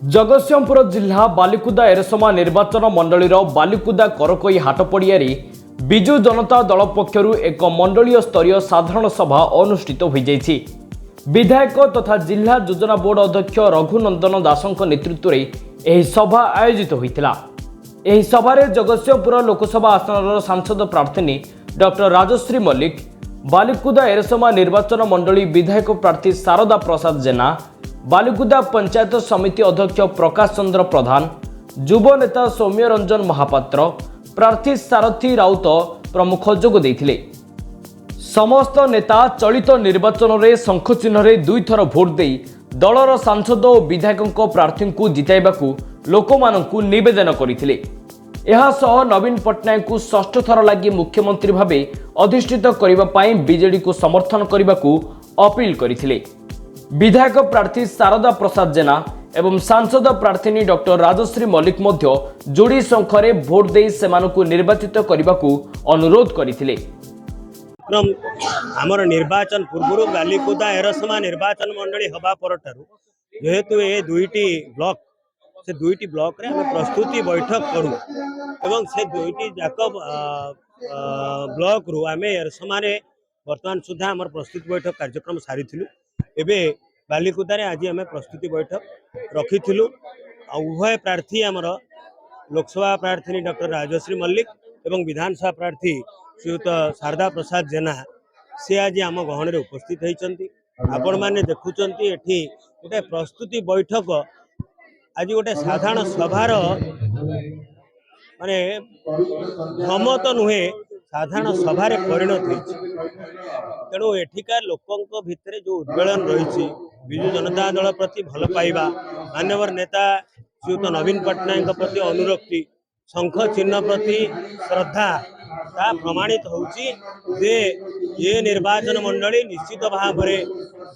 जगतसिंहपुर जिला बालिकुदा एरसमा निर्वाचन मंडलीर बालिकुदा करकोई हाट पड़ियारे विजु जनता दल पक्षरु एक मंडलीय स्तरीय साधारण सभा अनुष्ठित हो जाइछि। विधायक तथा जिला योजना बोर्ड अध्यक्ष रघुनंदन दासଙ୍କ नेतृत्व में सभा आयोजित होइतिला। एही सभारे जगतसिंहपुर लोकसभा आसनर सांसद प्रार्थी डॉक्टर राजश्री मल्लिक, बालिकुदा एरसमा निर्वाचन मंडली विधायक प्रार्थी शारदा प्रसाद जेना, बालिकुदा पंचायत समिति अध्यक्ष प्रकाश चंद्र प्रधान, युव नेता सौम्य रंजन महापात्र, प्रार्थी सारथी राउत प्रमुख जोग देइथिले। समस्त नेता चलित निर्वाचन में शंख चिन्ह दुई थर भोट दे दलर सांसद और विधायक प्रार्थी को जिताइबाकू लोकमानंकू निवेदन करथिले। एहासह नवीन पट्टनायक को षष्ठ थर लगी मुख्यमंत्री भावे अधिष्ठित करने पाई बीजेडी को समर्थन करने को अपील करथिले। विधायक प्रार्थी शारदा प्रसाद जेना एवं सांसद प्रार्थी डॉक्टर राजश्री मल्लिक मध्य जोड़ी संख्यारे भोट दे सेमानकू निर्वाचित करने को अनुरोध करथिले। आमर निर्वाचन पूर्व बालिकुदा एरसमा निर्वाचन मंडली हवा परठारु जेहेतु ये दुईटी ब्लॉक से दुईटी ब्लॉक रे हमें प्रस्तुति बैठक करूँ एवं से दुईटी जाक ब्लॉक रु आमे एरसमा रे वर्तमान सुधा आमर प्रस्तुति बैठक कार्यक्रम सारी एबे बालिकुदा रे आज आमे प्रस्तुति बैठक रखी उभय प्रार्थी आमर लोकसभा प्रार्थी डॉक्टर राजश्री मल्लिक एवं विधानसभा प्रार्थी श्रीयुत शारदा प्रसाद जेना से आज आम गहन में उपस्थित होती। आपण मैंने देखुंट एठी गोटे प्रस्तुति बैठक आज गोटे साधारण सभार माने भ्रमत नुहे साधारण सभार परिणत हो। तेणु एठिकार लोकों भितर जो उद्वेलन रही विजु जनता दल प्रति भल पाइबा मान्यवर नेता श्रीयुत नवीन पट्टनायक प्रति अनुरक्ति शंख चिन्ह प्रति श्रद्धा ता प्रमाणित होउची जे ये निर्वाचन मंडली निश्चित भाव में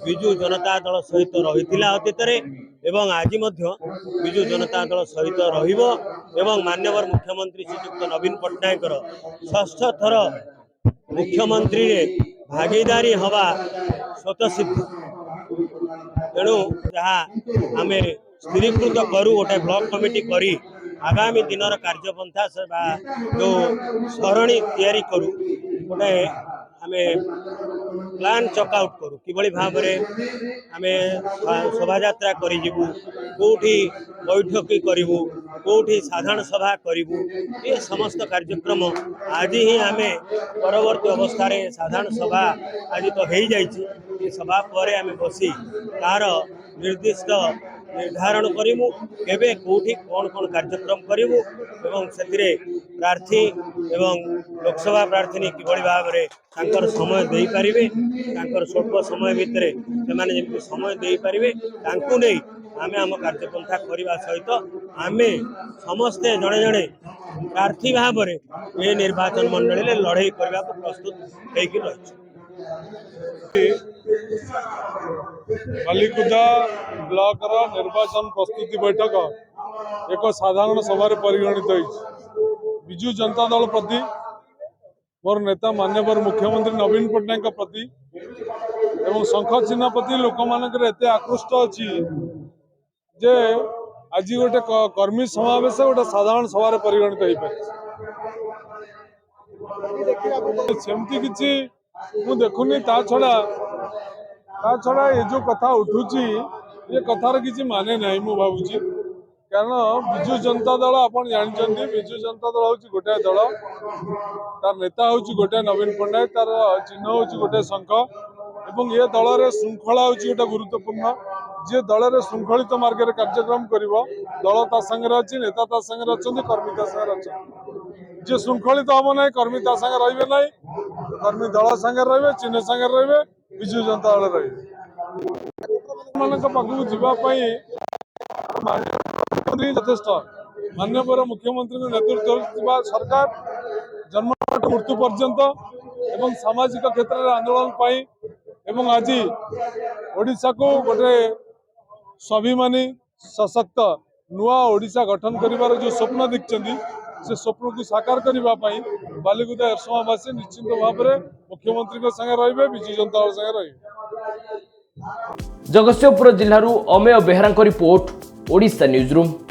विजु जनता दल सहित रही अतीत एवं आज विजु जनता दल सहित रहिबो एवं मान्यवर मुख्यमंत्री श्रीयुक्त नवीन पट्टनायक षष्ठ थर मुख्यमंत्री रे भागीदारी हवा स्वतःसिद्ध। तेणु जहाँ आम स्थिरीकृत करूँ गोटे ब्लॉक कमिटी करी आगामी दिन कार्यपंथा जो सरणी तैयारी करूँ गोटे आम प्लान चकआउट करूँ कि भाव आम शोभा यात्रा करूँ कौटी बैठक करूँ कौटी साधारण सभा करूँ ये समस्त कार्यक्रम आज ही आम परवर्ती अवस्था साधारण सभा आज तो हो जाइए सभा पर आम बसी तार निर्दिष्ट निर्धारण करूँ केबे कौटी कौन कौन कार्यक्रम करूँ एवं से प्रार्थी एवं लोकसभा प्रार्थी किभली भाव में समय दे पारे स्वल्प समय भितर से समय दे पारे नहीं आम आम कार्यपंथा करने सहित आम समस्ते जड़े जड़े प्रार्थी भाव में ये निर्वाचन मंडली लड़ाई करने को प्रस्तुत होकर बालिकुदा ब्लॉक निर्वाचन प्रस्तुति बैठक एक साधारण सभा परिगणित हो। विजु जनता दल प्रति मोर नेता मान्यवर मुख्यमंत्री नवीन पट्टनायक प्रति एवं शंख चिन्ह प्रति लोक मानक एत आकृष्ट अच्छी जे आज गोटे कर्मी समावेश गोटे साधारण सभा परिगणित होमती किसी मु देखुनी ता छड़ा ये जो कथा उठुची ये कथार किसी माने ना मु भावुची कारण विजु जनता दल आप जानते विजु जनता दल हूँ गोटे दल तार नेता हूँ गोटे नवीन पट्टनायक तार चिन्ह हूँ गोटे शंख एवं ये दल रे श्रृंखला हूँ गोटे गुरुत्वपूर्ण जी दल रे श्रृंखलित मार्ग में कार्यक्रम कर दल ता संगे अच्छी नेता ता संगे अच्छा कर्मी ता संगे अच्छा जी श्रृंखलित हम ना कर्मी ता संगे रे ना कर्मी दल संगे रे चिन्ह संगे रे विजु जनता दल रे पाखक जावाई यथेष्ट मान्यवर मुख्यमंत्री नेतृत्व सरकार जन्म मृत्यु पर्यंत एवं सामाजिक क्षेत्र में आंदोलन पाई एवं आज ओडिशा को गोटे स्वाभिमानी सशक्त नुआ ओडिशा गठन करिवार जो स्वप्न देखते से स्वप्न को साकार करने बालिकुदा एरसमावासी निश्चित भाव में मुख्यमंत्री संगे रे विजु जनता दल संगे रे। जगतसिंहपुर जिल्लारू Amey Behera report, Odisha news room.